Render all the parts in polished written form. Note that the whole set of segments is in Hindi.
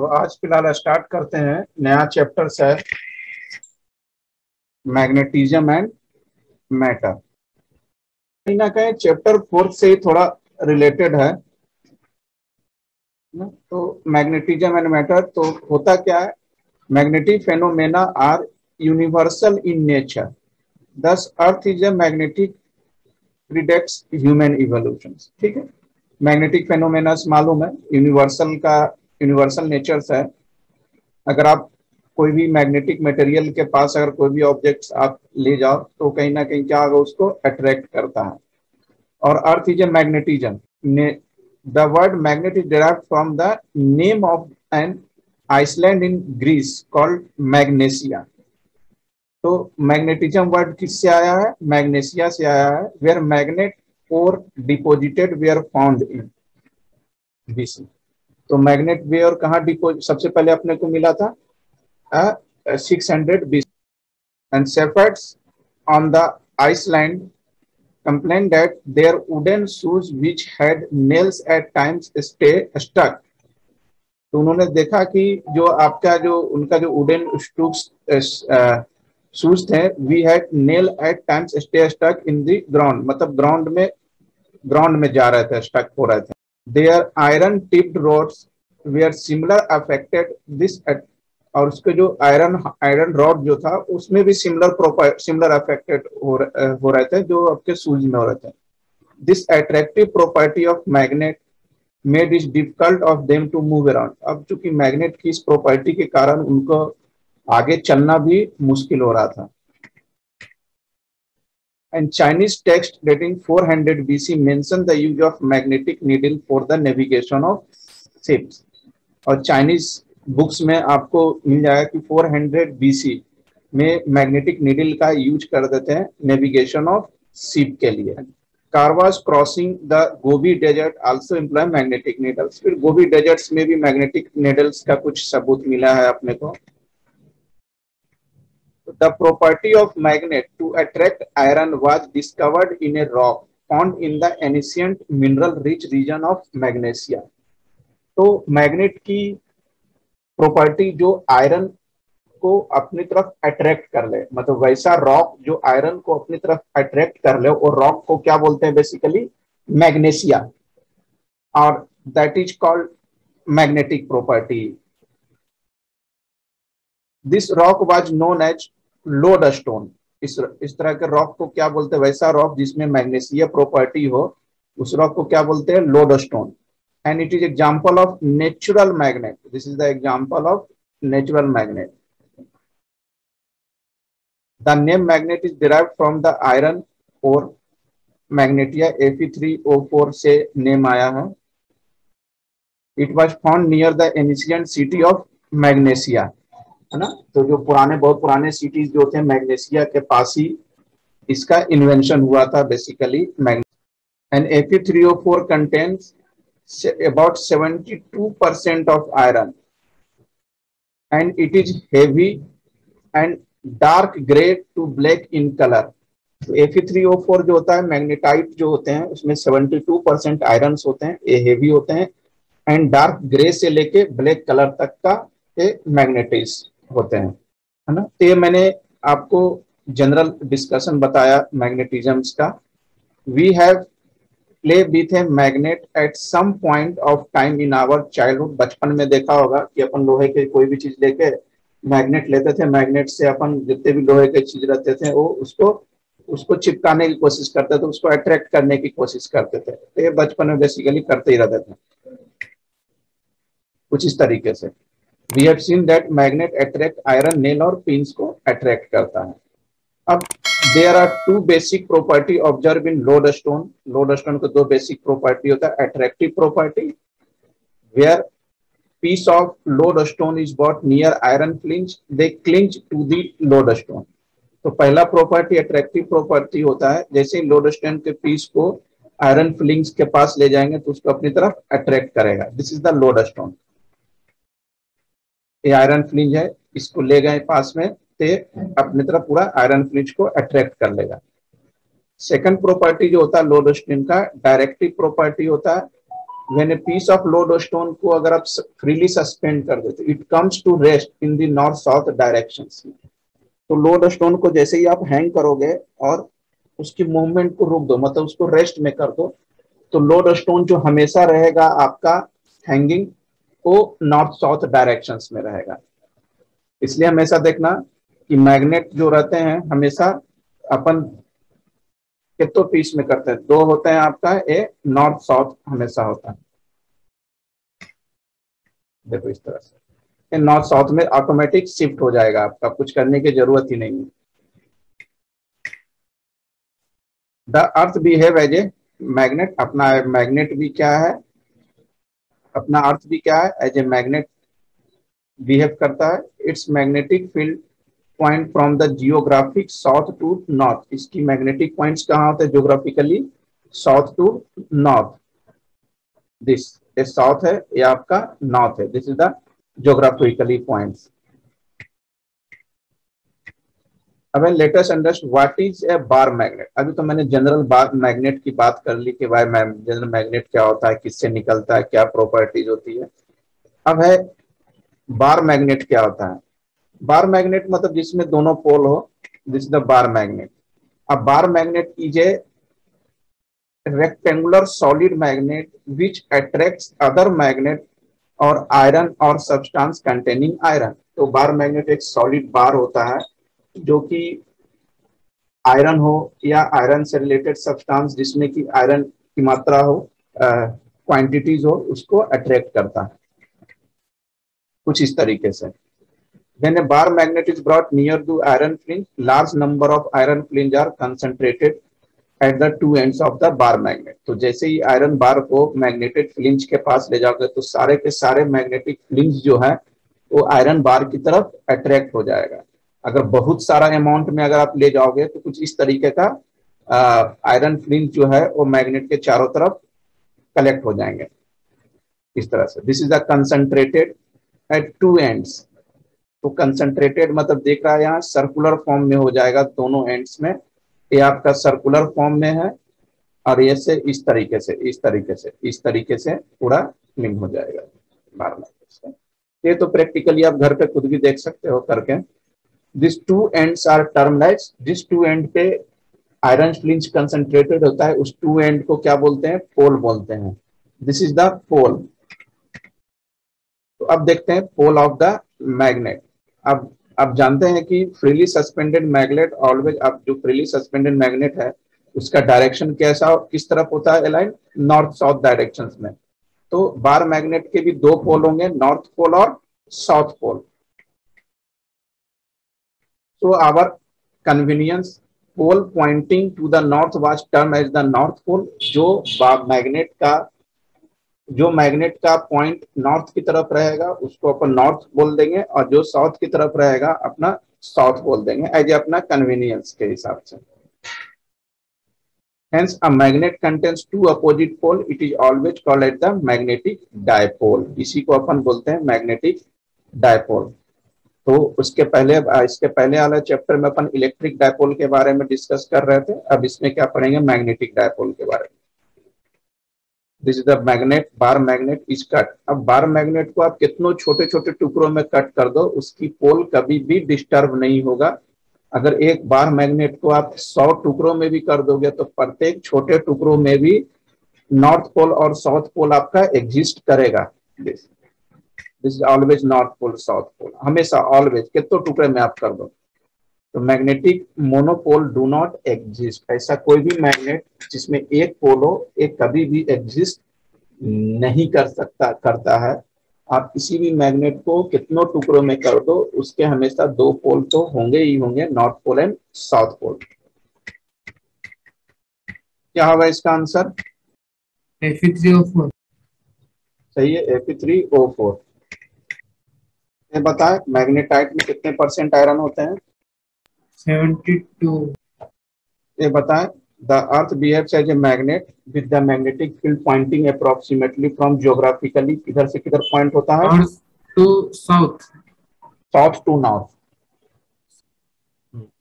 आज फिलहाल स्टार्ट करते हैं, नया चैप्टर है मैग्नेटिज्म एंड मैटर। कहीं ना कहीं चैप्टर 4 से थोड़ा रिलेटेड है ना। तो मैग्नेटिज्म एंड मैटर तो होता क्या है, magnetic phenomena are universal in nature, thus earth is a magnetic predicts human evolution. ठीक है, मैग्नेटिक फेनोमेना मालूम है, यूनिवर्सल का यूनिवर्सल नेचर्स है। अगर आप कोई भी मैग्नेटिक मटेरियल के पास अगर कोई भी ऑब्जेक्ट्स आप ले जाओ तो कहीं ना कहीं क्या होगा, उसको अट्रैक्ट करता है। और earth is a magnetism. The word magnet is derived from the name of an island in Greece called Magnesia. तो मैग्नेटिज्म वर्ड किससे आया है? मैग्नेशिया से आया है। Where magnet ore deposited were found in BC. तो मैग्नेट वेयर कहाँ डिपोजिट सबसे पहले अपने को मिला था? 600 BC. And shepherds on the Iceland complained that their wooden shoes which had nails at times stay stuck. तो उन्होंने देखा कि जो आपका जो उनका जो वुडन शूज थे, we had nail at times stay stuck in the ground, मतलब ग्राउंड में जा रहे थे, स्टक हो रहे थे। Their iron tipped rods were similar affected this, और उसके जो आयरन रॉड जो था उसमें भी सिमिलर अफेक्टेड हो रहे थे जो आपके शूज में हो रहे थे। This attractive property of magnet made it difficult of them to move around. अब चूंकि मैग्नेट की इस प्रॉपर्टी के कारण उनको आगे चलना भी मुश्किल हो रहा था। And Chinese text dating 400 BC mention the use of magnetic needle for the navigation of ships. और चाइनीज बुक्स में आपको मिल जाएगा कि 400 BC में मैग्नेटिक नीडल का यूज कर देते हैं नेविगेशन ऑफ शिप के लिए। Caravans crossing the Gobi desert also employ magnetic needles. फिर गोबी डेजर्ट्स में भी मैग्नेटिक नीडल्स का कुछ सबूत मिला है अपने को। The property of magnet to attract iron was discovered in a rock found in the ancient mineral rich region of Magnesia. तो मैग्नेट की प्रॉपर्टी जो आयरन को अपनी तरफ अट्रैक्ट कर ले, मतलब वैसा रॉक जो आयरन को अपनी तरफ अट्रैक्ट कर ले, और रॉक को क्या बोलते हैं? बेसिकली मैग्नेशिया, और that is called magnetic property. This rock was known as lodestone. इस तरह के रॉक को क्या बोलते हैं? वैसा रॉक जिसमें मैग्नेशिया प्रॉपर्टी हो, उस रॉक को क्या बोलते हैं? Lodestone. And it is example of natural magnet. This is the example of natural magnet. The name magnet is derived from the iron ore magnetia, Fe3O4 से नेम आया है। It was found near the ancient city of Magnesia, है ना। तो जो बहुत पुराने सिटीज जो थे मैग्नेशिया के पास ही इसका इन्वेंशन हुआ था basically magnet. And Fe3O4 contains about 72% of iron and it is heavy and dark gray to black in color. तो Fe3O4 जो होता है, मैग्नेटाइट जो होते हैं उसमें 72% आयरन्स होते हैं, ये हेवी होते हैं, एंड डार्क ग्रे से लेके ब्लैक कलर तक का ये मैग्नेटिस होते हैं, है ना। तो ये मैंने आपको जनरल डिस्कशन बताया मैग्नेटिज्म्स का। We have play with a magnet at some point of time in our childhood. बचपन में देखा होगा कि अपन लोहे के कोई भी चीज लेके मैग्नेट लेते थे, मैग्नेट से अपन जितने भी लोहे के चीज रहते थे वो उसको चिपकाने की कोशिश करते थे, उसको अट्रैक्ट करने की कोशिश करते थे। तो ये बचपन में बेसिकली करते ही रहते थे कुछ इस तरीके से। We have seen that magnet attract iron, nail और पिंस को अट्रैक्ट करता है। अब there are two basic property observed in lodestone. Lodestone को दो basic property होता है। attractive property where piece of lodestone is brought near iron flint, they cling to the lodestone. तो पहला property attractive property होता है, जैसे lodestone के piece को iron flint के पास ले जाएंगे तो उसको अपनी तरफ attract करेगा। This is the lodestone. ये आयरन फ्लिंज है, इसको ले गए पास में ते अपनी तरफ पूरा आयरन फ्लिंज को अट्रैक्ट कर लेगा। सेकंड प्रॉपर्टी जो होता है लोडस्टोन का, डायरेक्टिव प्रॉपर्टी होता है। When a piece of lodestone को अगर आप फ्रीली सस्पेंड कर देते, it comes to rest in the north south directions. तो लोडस्टोन को जैसे ही आप हैंग करोगे और उसकी मूवमेंट को रोक दो, मतलब उसको रेस्ट में कर दो, तो लोडस्टोन जो हमेशा रहेगा आपका हैंगिंग, वो नॉर्थ साउथ डायरेक्शंस में रहेगा। इसलिए हमेशा देखना कि मैग्नेट जो रहते हैं हमेशा अपन कितने पीस में करते हैं, दो होते हैं आपका, ए नॉर्थ साउथ हमेशा होता है। देखो इस तरह से नॉर्थ साउथ में ऑटोमेटिक शिफ्ट हो जाएगा, आपका कुछ करने की जरूरत ही नहीं है। The earth behave as a magnet, अपना मैग्नेट भी क्या है, अपना अर्थ भी क्या है, एज ए मैग्नेट बिहेव करता है। Its magnetic field point from the geographic south to north, इसकी मैग्नेटिक पॉइंट्स कहाँ होते हैं geographically, south to north. This ये साउथ है, ये आपका नॉर्थ है, this is the geographically points. अब let us understand what is a bar magnet. अभी तो मैंने जनरल बार मैग्नेट की बात कर ली कि भाई जनरल मैग्नेट क्या होता है, किससे निकलता है, क्या प्रॉपर्टीज होती है। अब है बार मैग्नेट क्या होता है। बार मैग्नेट मतलब जिसमें दोनों पोल हो, this is the bar magnet. अब bar magnet is a rectangular solid magnet which attracts other magnet और आयरन और सब्सटेंस कंटेनिंग आयरन। तो बार मैग्नेट एक सॉलिड बार होता है जो कि आयरन हो या आयरन से रिलेटेड सब्सटेंस जिसमें कि आयरन की मात्रा हो, क्वांटिटीज हो, उसको अट्रैक्ट करता है कुछ इस तरीके से। When a bar magnet is brought near to iron fringe, large number of iron fringe are concentrated at the two ends of the bar magnet. तो जैसे ही आयरन बार को मैग्नेटिक फ्लिंज के पास ले जाओगे तो सारे के सारे मैग्नेटिक फ्लिंज जो है वो आयरन बार की तरफ अट्रैक्ट हो जाएगा। अगर बहुत सारा अमाउंट में अगर आप ले जाओगे तो कुछ इस तरीके का आयरन फ्लिंज जो है वो मैग्नेट के चारों तरफ कलेक्ट हो जाएंगे इस तरह से। This is the concentrated at two ends. तो कंसंट्रेटेड मतलब देख रहा है यहाँ सर्कुलर फॉर्म में हो जाएगा दोनों एंड्स में, ये आपका सर्कुलर फॉर्म में है, और ये से इस तरीके से इस तरीके से इस तरीके से पूरा लिंक हो जाएगा बार मैग्नेट से। ये तो प्रैक्टिकली आप घर पे खुद भी देख सकते हो करके। This two ends are termed as, जिस टू एंड पे आयरन फ्लिंज कंसंट्रेटेड होता है उस टू एंड को क्या बोलते हैं, पोल बोलते हैं। दिस इज द पोल। तो अब देखते हैं पोल ऑफ द मैग्नेट। अब जानते हैं कि फ्रीली सस्पेंडेड मैग्नेट ऑलवेज, अब जो फ्रीली सस्पेंडेड मैग्नेट है उसका डायरेक्शन कैसा किस तरफ होता है, अलाइन नॉर्थ साउथ डायरेक्शंस में। तो बार मैग्नेट के भी दो पोल होंगे, नॉर्थ पोल और साउथ पोल। तो our convenience pole pointing to the north was term as the north pole. जो मैग्नेट का पॉइंट नॉर्थ की तरफ रहेगा उसको अपन नॉर्थ बोल देंगे, और जो साउथ की तरफ रहेगा अपना साउथ बोल देंगे एज अपना कन्वीनियंस के हिसाब से। Hence, a magnet contains two opposite pole. It is always called as the magnetic dipole. इसी को अपन बोलते हैं मैग्नेटिक डायपोल। तो इसके पहले वाला चैप्टर में अपन इलेक्ट्रिक डायपोल के बारे में डिस्कस कर रहे थे, अब इसमें क्या पढ़ेंगे, मैग्नेटिक डायपोल के बारे में। This is the magnet, bar magnet is cut. अब बार मैग्नेट को आप कितनों छोटे छोटे टुकड़ों में कट कर दो, उसकी पोल कभी भी डिस्टर्ब नहीं होगा। अगर एक बार मैग्नेट को आप 100 टुकड़ों में भी कर दोगे तो प्रत्येक छोटे टुकड़ों में भी नॉर्थ पोल और साउथ पोल आपका एग्जिस्ट करेगा। This is always north pole south pole, हमेशा ऑलवेज कितने टुकड़े में आप कर दो। तो magnetic monopole do not exist. ऐसा कोई भी मैग्नेट जिसमें एक पोल हो, एक कभी भी एग्जिस्ट नहीं करता है। आप किसी भी मैग्नेट को कितनों टुकड़ों में कर दो, उसके हमेशा दो पोल तो होंगे ही होंगे, north pole and south pole. क्या होगा इसका आंसर, Fe3O4। सही है, Fe3O4। ये बताएं मैग्नेटाइट में कितने परसेंट आयरन होते हैं, 72। ये बताएं the earth behaves as a magnet with the magnetic field pointing approximately from geographically, किधर से किधर पॉइंट होता है, north to south. South to north.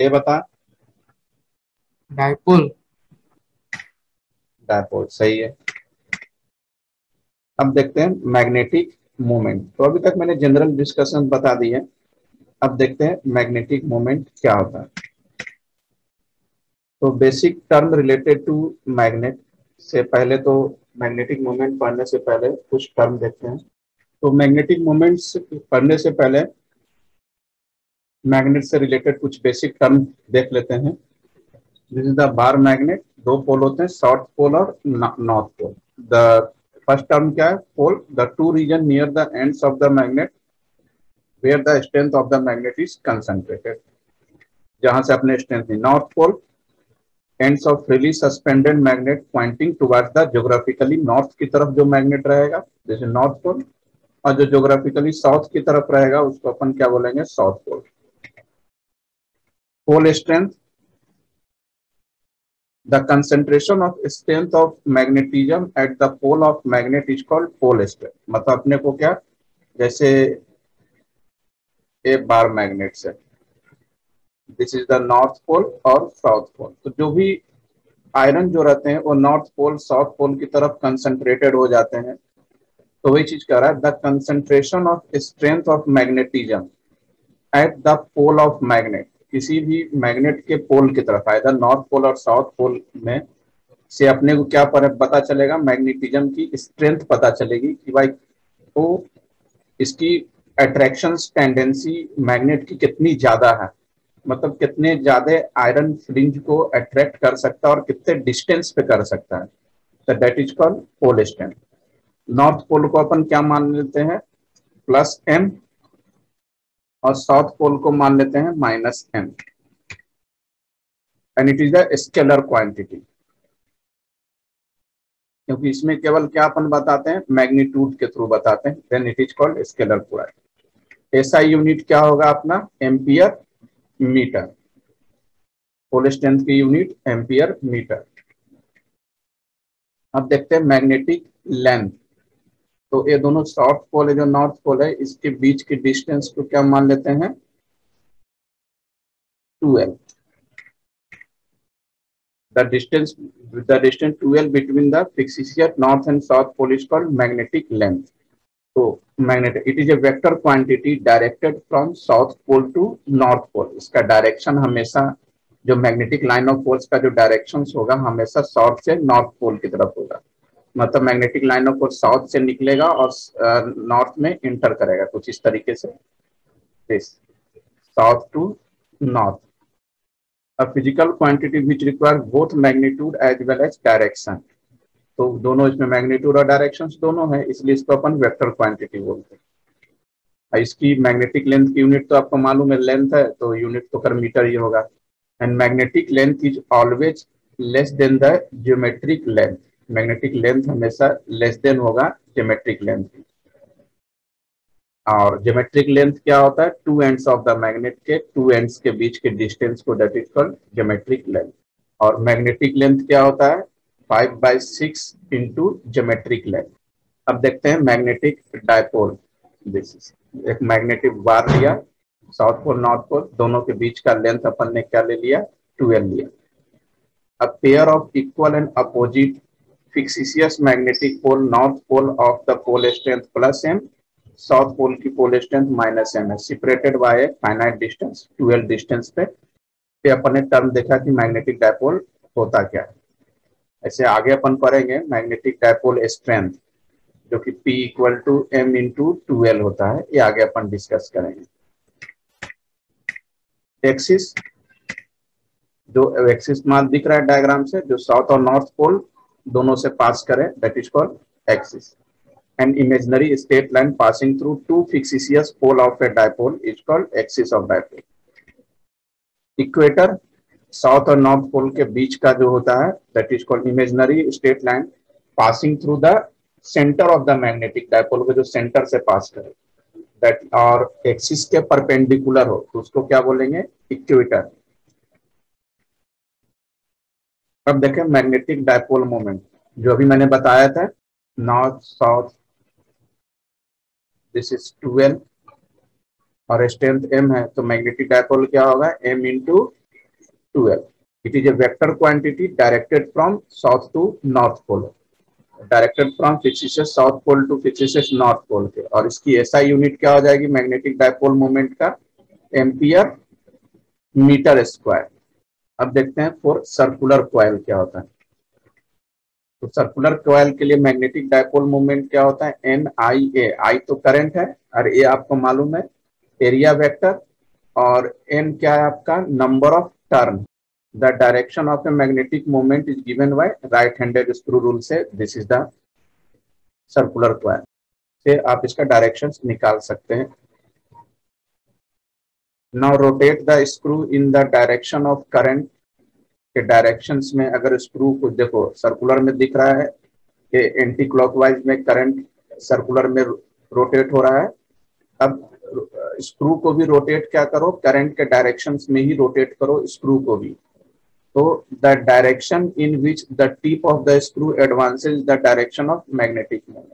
ये बता, डायपोल। डायपोल सही है। अब देखते हैं मैग्नेटिक मोमेंट। तो अभी तक मैंने जनरल डिस्कशन बता दी है, अब देखते हैं मैग्नेटिक मोमेंट क्या होता है। तो basic term related to magnet से पहले, तो मैग्नेटिक मोमेंट पढ़ने से पहले कुछ टर्म देखते हैं। तो मैग्नेटिक मोमेंट्स पढ़ने से पहले मैग्नेट से रिलेटेड कुछ बेसिक टर्म देख लेते हैं। This is the bar magnet. दो पोल होते हैं, साउथ पोल और north pole. The first term क्या है? Pole, the two region near the ends of the magnet where the strength of the magnet is concentrated. जहां से अपने स्ट्रेंथ ली। North pole, ends of freely suspended magnet pointing towards the geographically north की तरफ जो मैग्नेट रहेगा, जैसे नॉर्थ पोल, और जो ज्योग्राफिकली साउथ की तरफ रहेगा उसको अपन क्या बोलेंगे? South pole. Pole strength, the concentration of strength of magnetism at the pole of magnet is called pole strength। मतलब अपने को क्या, जैसे ए बार मैग्नेट से, this is the north pole और साउथ पोल, तो जो भी आयरन जो रहते हैं वो नॉर्थ पोल साउथ पोल की तरफ कंसंट्रेटेड हो जाते हैं। तो वही चीज कह रहा है, the concentration of strength of magnetism at the pole of magnet. किसी भी मैग्नेट के पोल की तरफ, आइदर नॉर्थ पोल और साउथ पोल में से अपने को क्या पता चलेगा? मैग्नेटिज्म की स्ट्रेंथ पता चलेगी कि भाई तो इसकी अट्रैक्शन टेंडेंसी मैग्नेट की कितनी ज्यादा है, मतलब कितने ज्यादा आयरन फ्रिंज को अट्रैक्ट कर सकता है और कितने डिस्टेंस पे कर सकता है। तो that is called pole strength. North pole को अपन क्या मान लेते हैं? प्लस एम, और साउथ पोल को मान लेते हैं minus m, and it is the scalar quantity. क्योंकि इसमें केवल क्या अपन बताते हैं? मैग्नीट्यूड के थ्रू बताते हैं, then it is called scalar quantity. SI unit क्या होगा अपना? Ampere metre. पोल स्ट्रेंथ की यूनिट एम्पियर मीटर। अब देखते हैं मैग्नेटिक लेंथ। तो ये दोनों साउथ पोल है जो नॉर्थ पोल है, इसके बीच की डिस्टेंस को क्या मान लेते हैं? 2L। The distance 2L between the fictitious north and south pole is called magnetic length। तो magnetic, it is a vector quantity directed from south pole to north pole. इसका डायरेक्शन हमेशा, जो मैग्नेटिक लाइन ऑफ फोर्स का जो डायरेक्शन होगा हमेशा साउथ से नॉर्थ पोल की तरफ होगा। मतलब magnetic line of force south से निकलेगा और नॉर्थ में इंटर करेगा, कुछ इस तरीके से, this south to north. A physical quantity which requires both magnitude as well as direction। तो दोनों इसमें मैग्नीट्यूड और डायरेक्शन दोनों है, इसलिए इसको अपन वेक्टर क्वांटिटी बोलते हैं। इसकी मैग्नेटिक लेंथ की यूनिट तो आपको मालूम है, लेंथ है तो यूनिट तो कर मीटर ही होगा। And magnetic length is always less than the geometric length. Magnetic length हमेशा लेस देन होगा ज्योमेट्रिक लेंथ। और ज्योमेट्रिक लेंथ क्या होता है? Two ends of the magnet के टू एंड्स के बीच के डिस्टेंस को that is called geometric length. और मैग्नेटिक लेंथ क्या होता है? 5/6 इंटू ज्योमेट्रिक लेंथ। अब देखते हैं मैग्नेटिक डायपोल। दिस इज एक मैग्नेटिक बार लिया, साउथ पोल नॉर्थ पोल दोनों के बीच का लेंथ अपन ने क्या ले लिया? 2L लिया। A pair of equal and opposite fictitious magnetic pole, north pole of the pole strength plus m, south pole की पोल स्ट्रेंथ माइनस एम है, separated by a finite distance 2L distance पे। फिर अपन ने टर्म देखा कि मैग्नेटिक डायपोल होता क्या है। ऐसे आगे अपन पढ़ेंगे मैग्नेटिक डायपोल स्ट्रेंथ, जो कि P equal to M into 2L होता है, ये आगे अपन डिस्कस करेंगे। एक्सिस, जो एक्सिस मान दिख रहा है डायग्राम से, जो साउथ और नॉर्थ पोल दोनों से पास करे, that is called axis. An imaginary straight line passing through two fictitious pole of a dipole is called axis of dipole। Equator, south और नॉर्थ पोल के बीच का जो होता है, that is called imaginary straight line passing through the centre of the magnetic dipole को जो सेंटर से पास करे, दैट और एक्सिस के परपेंडिकुलर हो तो उसको क्या बोलेंगे? इक्वेटर। अब देखें मैग्नेटिक डायपोल मोमेंट, जो अभी मैंने बताया था, north south, this is 2L और स्ट्रेंथ m है, तो मैग्नेटिक डायपोल क्या होगा? m into 2L। It is a vector quantity directed from south to north pole. Directed from fictitious south pole to fictitious north pole के, और इसकी एसआई यूनिट क्या हो जाएगी मैग्नेटिक डायपोल मोमेंट का, एम्पियर मीटर स्क्वायर। अब देखते हैं फॉर सर्कुलर कॉइल क्या होता है। तो सर्कुलर कॉइल के लिए मैग्नेटिक डायपोल मोमेंट क्या होता है, एन आई ए, आई तो करंट है और ए आपको मालूम है एरिया वेक्टर, और एन क्या है आपका number of turn. The direction of a magnetic moment is given by right handed screw rule से, this is the circular coil से आप इसका डायरेक्शन निकाल सकते हैं। Now rotate the screw in the direction of current के डायरेक्शंस में, अगर स्क्रू को देखो सर्कुलर में दिख रहा है कि एंटी क्लॉकवाइज में करंट सर्कुलर में रोटेट हो रहा है। अब स्क्रू को भी रोटेट क्या करो, करंट के डायरेक्शंस में ही रोटेट करो स्क्रू को भी। तो the direction in which the tip of the screw advances the direction of magnetic moment.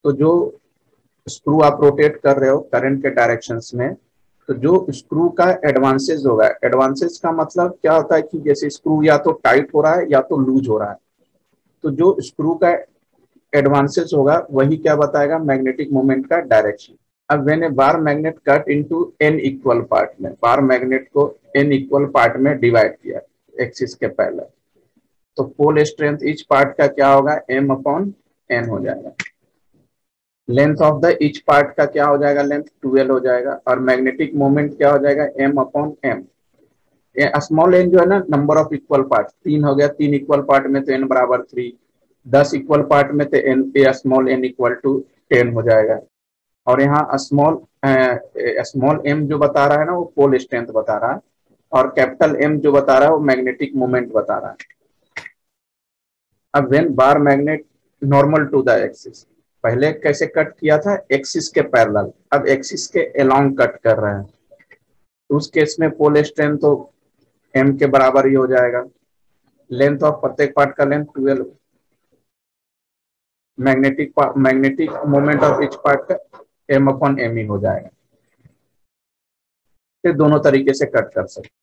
तो जो स्क्रू आप रोटेट कर रहे हो करंट के डायरेक्शंस में, तो जो स्क्रू का एडवांसेज होगा, एडवांसेज का मतलब क्या होता है कि जैसे स्क्रू या तो टाइट हो रहा है या तो लूज हो रहा है, तो जो स्क्रू का एडवांसेज होगा वही क्या बताएगा मैग्नेटिक मोमेंट का डायरेक्शन। अब when a bar magnet cut into n equal part में, बार मैग्नेट को एन इक्वल पार्ट में डिवाइड किया एक्सिस के पैरेलल, तो पोल स्ट्रेंथ ईच पार्ट का क्या होगा m अपॉन n हो जाएगा। Length of the each part का क्या हो जाएगा, लेंथ 12 हो जाएगा, और मैग्नेटिक मोमेंट क्या हो जाएगा m upon m। Small n जो है ना नंबर ऑफ इक्वल पार्ट, 3 हो गया, 3 इक्वल पार्ट में तो n बराबर 3, 10 इक्वल पार्ट में तो n small n equal to 10 हो जाएगा। और यहाँ स्मॉल m जो बता रहा है ना वो पोल स्ट्रेंथ बता रहा है, और कैपिटल M जो बता रहा है वो मैग्नेटिक मोमेंट बता रहा है। अब when bar magnet normal to the axis, पहले कैसे कट किया था एक्सिस के पैरेलल, अब एक्सिस के अलोंग कट कर रहे हैं, तो उस केस में पोल स्ट्रेंथ तो M के बराबर ही हो जाएगा। लेंथ ऑफ प्रत्येक पार्ट का length 12, magnetic moment of each part का m अपॉन m ही हो जाएगा। फिर दोनों तरीके से कट कर सकते।